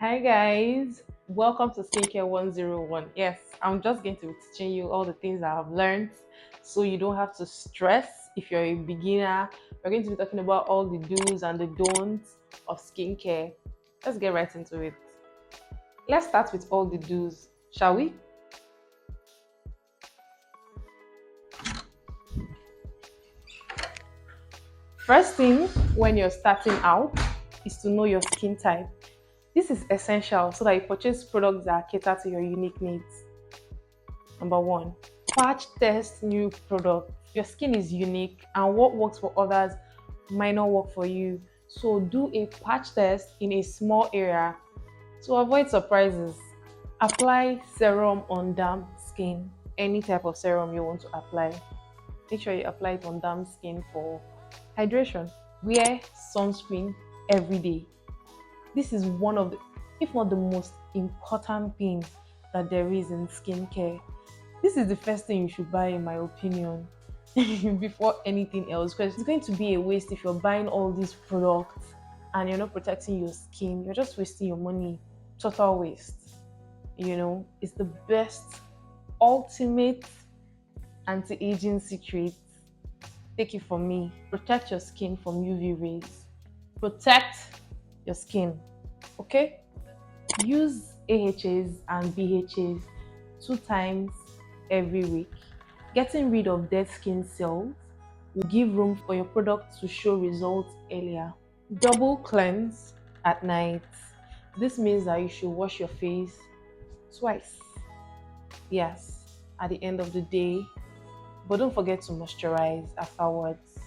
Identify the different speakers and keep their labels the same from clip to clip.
Speaker 1: Hi guys, welcome to Skincare 101. Yes, I'm just going to be teaching you all the things I have learned so you don't have to stress if you're a beginner. We're going to be talking about all the do's and the don'ts of skincare. Let's get right into it. Let's start with all the do's, shall we? First thing when you're starting out is to know your skin type. This is essential so that you purchase products that cater to your unique needs. Number one, patch test new products. Your skin is unique, and what works for others might not work for you. So, do a patch test in a small area to avoid surprises. Apply serum on damp skin, any type of serum you want to apply. Make sure you apply it on damp skin for hydration. Wear sunscreen every day. This is one of the, if not the most important thing that there is in skincare. This is the first thing you should buy, in my opinion, before anything else, because it's going to be a waste if you're buying all these products and you're not protecting your skin. You're just wasting your money. Total waste. It's the best, ultimate anti-aging secret. Take it from me. Protect your skin from UV rays. Protect your skin. Okay? Use AHAs and BHAs 2 times every week. Getting rid of dead skin cells will give room for your product to show results earlier. Double cleanse at night. This means that you should wash your face twice. Yes, at the end of the day. But don't forget to moisturize afterwards.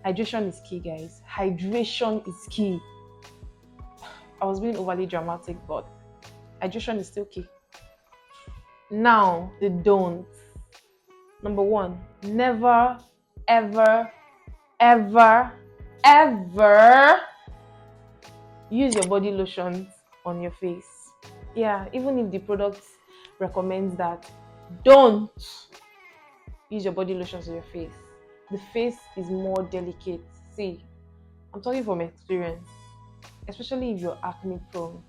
Speaker 1: Hydration is key, guys. Hydration is key. I was being overly dramatic, but hydration is still key. Now, the don'ts. Number one, never, ever, ever, ever use your body lotions on your face. Yeah, even if the product recommends that, don't use your body lotions on your face. The face is more delicate. See, I'm talking from experience, especially if you're acne prone.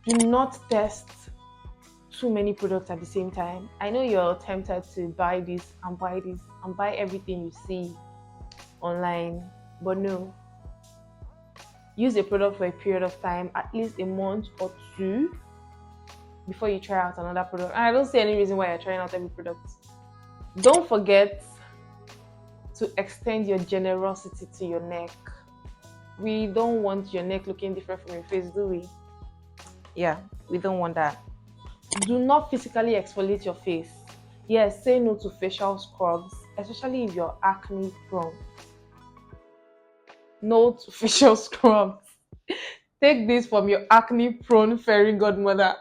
Speaker 1: Do not test too many products at the same time. I know you're tempted to buy this and buy this and buy everything you see online, but no. Use a product for a period of time, at least a month or two, before you try out another product. And I don't see any reason why you're trying out every product. Don't forget to extend your generosity to your neck. We don't want your neck looking different from your face, do we? Yeah, we don't want that. Do not physically exfoliate your face. Yes, say no to facial scrubs, especially if you're acne prone. No to facial scrubs. Take this from your acne prone fairy godmother.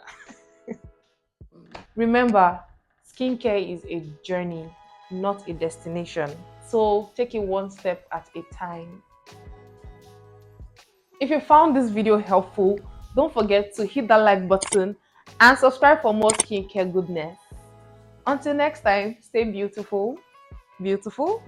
Speaker 1: Remember, skincare is a journey, not a destination. So take it one step at a time. If you found this video helpful, don't forget to hit that like button and subscribe for more skincare goodness. Until next time, stay beautiful, beautiful,